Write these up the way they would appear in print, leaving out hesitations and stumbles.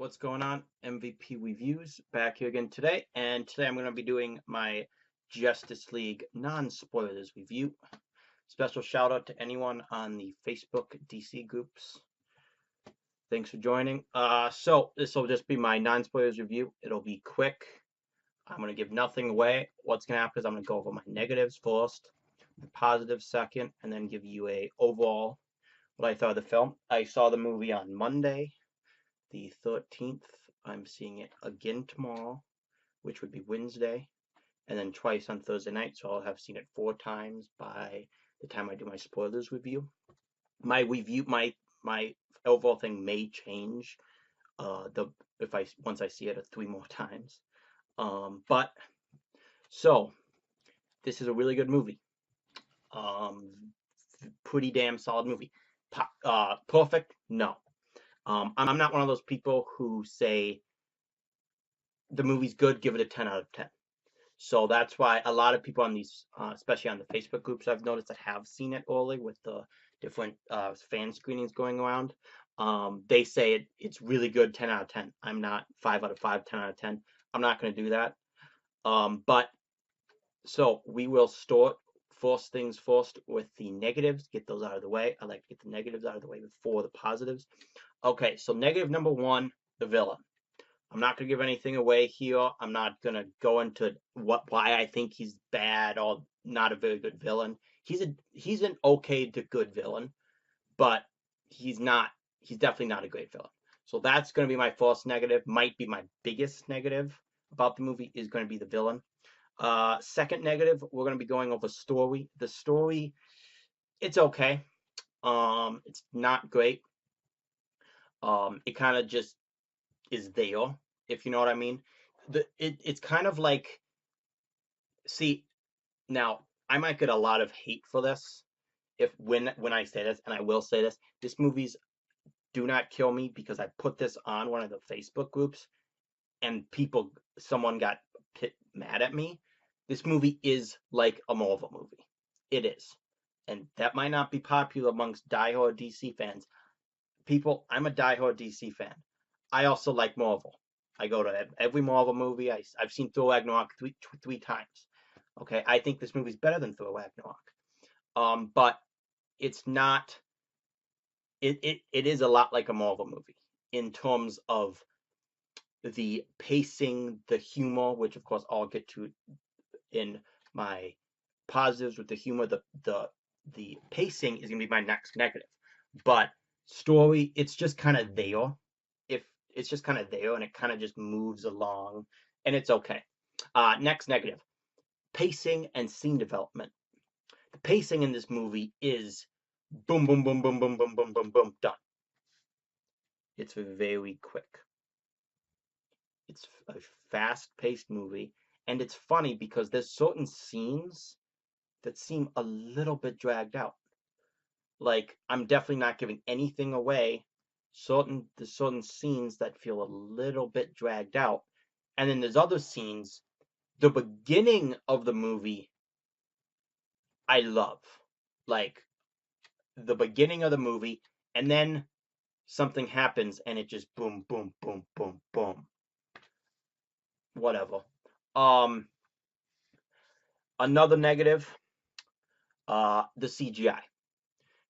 What's going on? MVP Reviews back here again today, and today I'm going to be doing my Justice League non-spoilers review. Special shout out to anyone on the Facebook DC groups. Thanks for joining. So this will just be my non-spoilers review. It'll be quick. I'm going to give nothing away. What's going to happen is I'm going to go over my negatives first, the positives second, and then give you a overall what I thought of the film. I saw the movie on Monday, the 13th. I'm seeing it again tomorrow, which would be Wednesday, and then twice on Thursday night, so I'll have seen it 4 times by the time I do my spoilers review. My review, my overall thing may change the if I once I see it 3 more times. But so this is a really good movie. Pretty damn solid movie. Perfect? No. I'm not one of those people who say the movie's good, give it a 10 out of 10. So that's why a lot of people on these, especially on the Facebook groups, I've noticed that have seen it early with the different fan screenings going around. They say it's really good, 10 out of 10. I'm not 5 out of 5, 10 out of 10. I'm not going to do that. But so we will start first things first with the negatives, get those out of the way. I like to get the negatives out of the way before the positives. Okay, so negative number one, the villain. I'm not going to give anything away here. I'm not going to go into why I think he's bad or not a very good villain. He's an okay to good villain, but he's definitely not a great villain. So that's going to be my first negative, might be my biggest negative about the movie is going to be the villain. Second negative, we're going to be going over story. The story, it's okay. It's not great. It kind of just is there, if you know what I mean. It's kind of like, see, now I might get a lot of hate for this if when I say this, and I will say this. This movie's Do Not Kill Me because I put this on one of the Facebook groups, and someone got mad at me. This movie is like a Marvel movie. It is, and that might not be popular amongst diehard DC fans. I'm a diehard DC fan. I also like Marvel. I go to every Marvel movie. I've seen Thor Ragnarok three times. Okay, I think this movie's better than Thor Ragnarok. But it's not. It is a lot like a Marvel movie in terms of the pacing, the humor, which of course I'll get to in my positives with the humor. The pacing is gonna be my next negative, but story, it's just kind of there. If it's just kind of there and it kind of just moves along, and it's okay. Next negative, pacing and scene development. The pacing in this movie is boom, boom, boom, boom, boom, boom, boom, boom, boom, done. It's very quick. It's a fast-paced movie, and it's funny because there's certain scenes that seem a little bit dragged out. Like, I'm definitely not giving anything away. There's certain scenes that feel a little bit dragged out, and then there's other scenes. The beginning of the movie, I love, like the beginning of the movie, and then something happens, and it just boom, boom, boom, boom, boom, whatever. Um, Another negative, the CGI.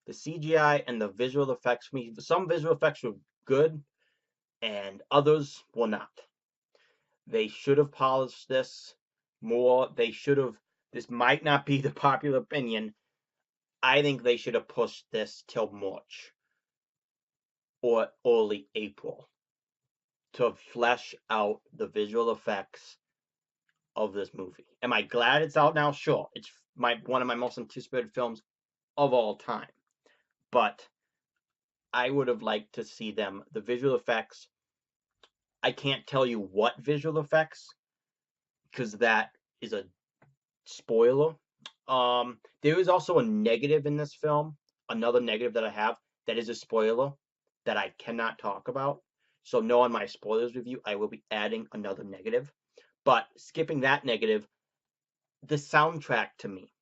The CGI and the visual effects for me, some visual effects were good and others were not. They should have polished this more. This might not be the popular opinion. I think they should have pushed this till March or early April to flesh out the visual effects of this movie. Am I glad it's out now? Sure. It's one of my most anticipated films of all time. But I would have liked to see the visual effects. I can't tell you what visual effects because that is a spoiler. There is also a negative in this film, another negative that I have that is a spoiler that I cannot talk about. So no, on my spoilers review, I will be adding another negative. But skipping that negative, the soundtrack to me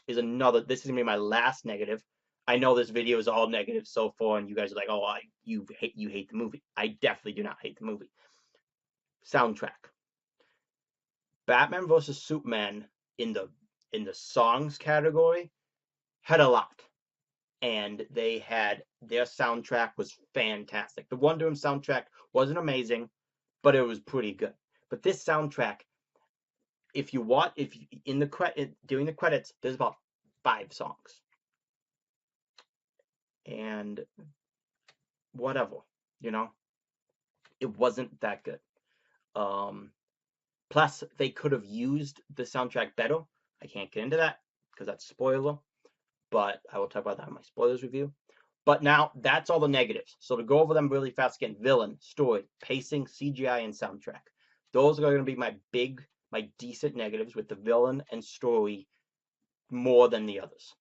is another. This is gonna be my last negative. I know this video is all negative so far, and you guys are like, "Oh, you hate the movie." I definitely do not hate the movie. Soundtrack. Batman vs Superman in the songs category had a lot, and they had their soundtrack was fantastic. The Wonder Woman soundtrack wasn't amazing, but it was pretty good. But this soundtrack, if you watch, if in the during the credits, there's about 5 songs, and whatever, you know, it wasn't that good. Um, Plus, they could have used the soundtrack better. I can't get into that because that's spoiler, but I will talk about that in my spoilers review. But now that's all the negatives. So to go over them really fast again: villain, story, pacing, CGI, and soundtrack. Those are going to be my decent negatives, with the villain and story more than the others.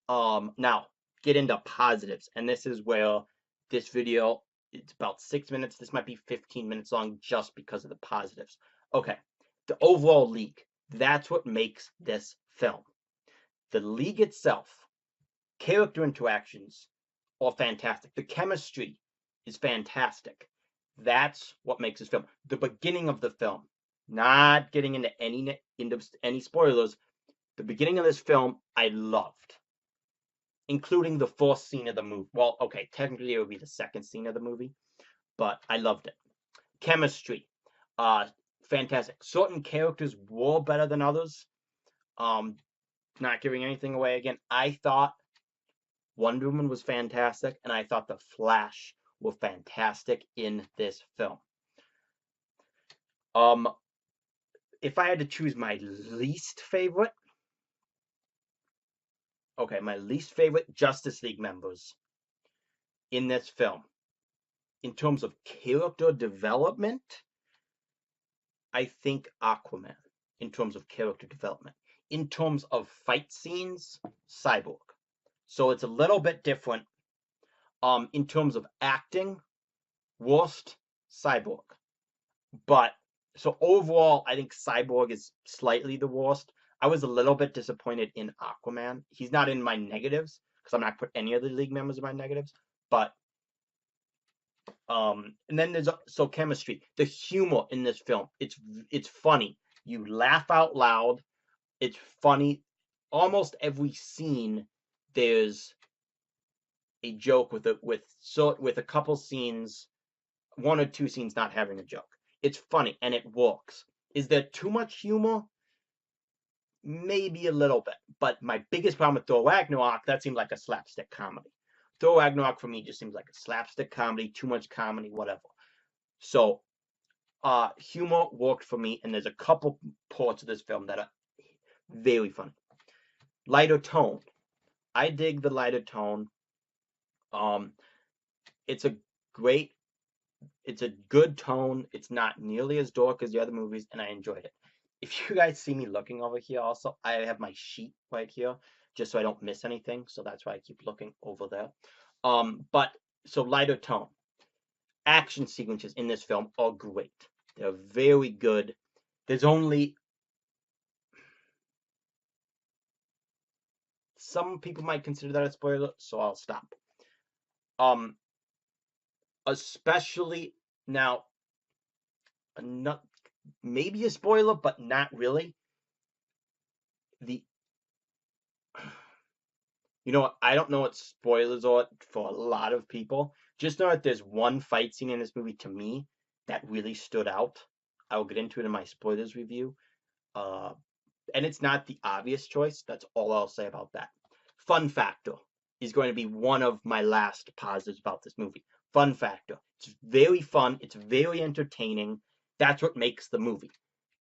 Now get into positives, and this is where this video, it's about 6 minutes. This might be 15 minutes long just because of the positives. Okay, the overall league. That's what makes this film. The league itself, character interactions are fantastic. The chemistry is fantastic. That's what makes this film. The beginning of the film, not getting into any spoilers, the beginning of this film I loved, including the first scene of the movie. Well, okay, technically it would be the second scene of the movie, but I loved it. Chemistry, fantastic. Certain characters were better than others. Not giving anything away again. I thought Wonder Woman was fantastic, and I thought the Flash were fantastic in this film. If I had to choose my least favorite, okay, my least favorite Justice League members in this film, in terms of character development, I think Aquaman. In terms of character development, in terms of fight scenes, Cyborg. So it's a little bit different. In terms of acting, worst, Cyborg. But so overall, I think Cyborg is slightly the worst. I was a little bit disappointed in Aquaman. He's not in my negatives because I'm not put any of the league members in my negatives. But and then there's chemistry, the humor in this film. It's funny. You laugh out loud. It's funny. Almost every scene, there's a joke with a couple scenes, 1 or 2 scenes not having a joke. It's funny and it works. Is there too much humor? Maybe a little bit. But my biggest problem with Thor Ragnarok, that seemed like a slapstick comedy. Thor Ragnarok for me just seems like a slapstick comedy, too much comedy, whatever. So, humor worked for me, and there's a couple parts of this film that are very funny. Lighter tone. I dig the lighter tone. It's a good tone. It's not nearly as dark as the other movies, and I enjoyed it. If you guys see me looking over here also, I have my sheet right here, just so I don't miss anything. So that's why I keep looking over there. So lighter tone. Action sequences in this film are great. They're very good. There's only, some people might consider that a spoiler, so I'll stop. Especially now, not maybe a spoiler, but not really. I don't know what spoilers are for a lot of people. Just know that there's one fight scene in this movie to me that really stood out. I will get into it in my spoilers review. And it's not the obvious choice. That's all I'll say about that. Fun factor is going to be one of my last positives about this movie. Fun factor. It's very fun. It's very entertaining. That's what makes the movie.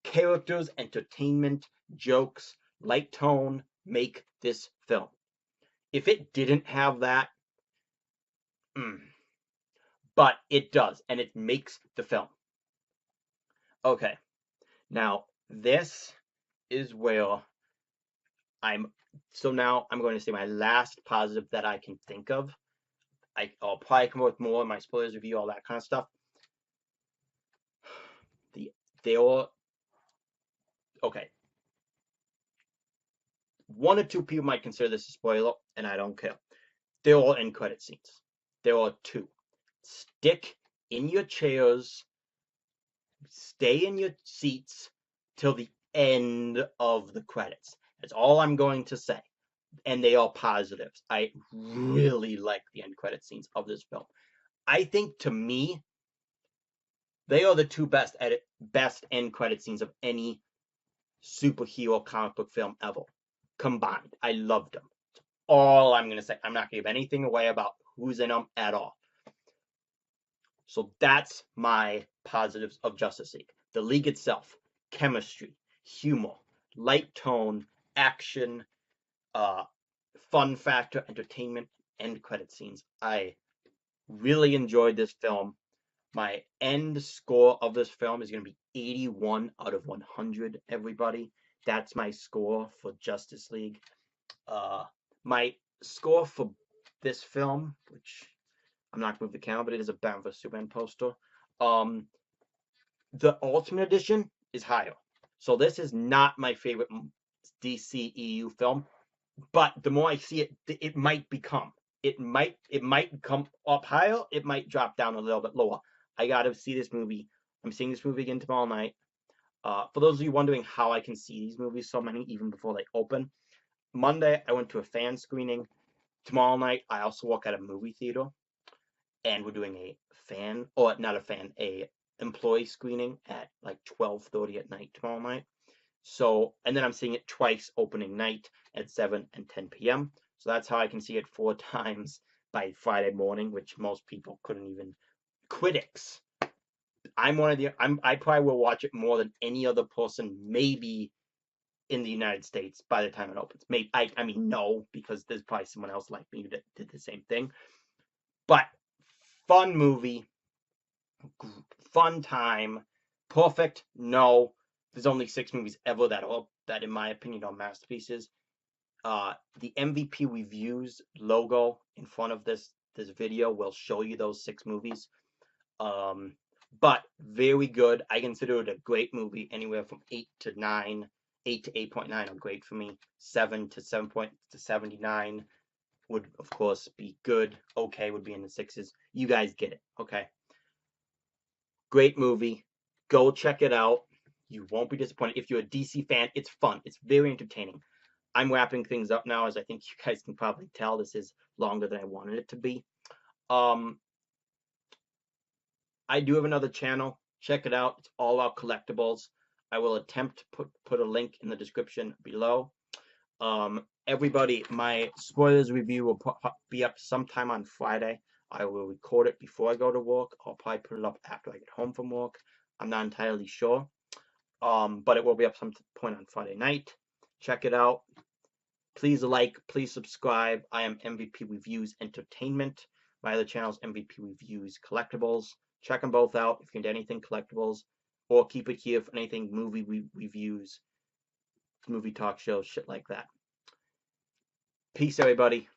Characters, entertainment, jokes, light tone make this film. If it didn't have that, but it does, and it makes the film. Okay, now this is where now I'm going to say my last positive that I can think of. I'll probably come up with more in my spoilers review, all that kind of stuff. Okay. 1 or 2 people might consider this a spoiler, and I don't care. They're all end credit scenes. There are two. Stick in your chairs, stay in your seats till the end of the credits. That's all I'm going to say. And they are positives. I really like the end credit scenes of this film. I think, to me, they are the two best end credit scenes of any superhero comic book film ever combined. I loved them. That's all I'm gonna say. I'm not gonna give anything away about who's in them at all. So that's my positives of Justice League. The League itself, chemistry, humor, light tone, action, fun factor, entertainment, end credit scenes. I really enjoyed this film. My end score of this film is going to be 81 out of 100, everybody. That's my score for Justice League. My score for this film, which I'm not going to move the camera, but it is a Batman vs Superman poster. The Ultimate Edition is higher. So this is not my favorite DCEU film, but the more I see it, it might become. It might come up higher. It might drop down a little bit lower. I gotta see this movie. I'm seeing this movie again tomorrow night. For those of you wondering how I can see these movies, so many even before they open. Monday I went to a fan screening. Tomorrow night I also work at a movie theater, and we're doing a fan, or not a fan, a employee screening at like 12:30 at night tomorrow night. So, and then I'm seeing it twice opening night at 7 and 10 p.m. So that's how I can see it 4 times by Friday morning, which most people couldn't even. Critics. I probably will watch it more than any other person, maybe in the United States by the time it opens. Maybe I mean no, because there's probably someone else like me that did the same thing. But fun movie, fun time, perfect. No, there's only 6 movies ever that, in my opinion, are masterpieces. The MVP Reviews logo in front of this video will show you those 6 movies. But very good. I consider it a great movie. Anywhere from 8 to 9, 8 to 8.9 are great for me. 7 to 79 would, of course, be good. Okay would be in the 6s. You guys get it, okay? Great movie. Go check it out. You won't be disappointed. If you're a DC fan, it's fun. It's very entertaining. I'm wrapping things up now, as I think you guys can probably tell. This is longer than I wanted it to be. I do have another channel. Check it out. It's all about collectibles. I will attempt to put a link in the description below. Everybody, my spoilers review will be up sometime on Friday. I will record it before I go to work. I'll probably put it up after I get home from work. I'm not entirely sure. But it will be up some point on Friday night. Check it out. Please like, please subscribe. I am MVP Reviews Entertainment. My other channel is MVP Reviews Collectibles. Check them both out if you're into anything collectibles, or keep it here for anything movie reviews, movie talk shows, shit like that. Peace, everybody.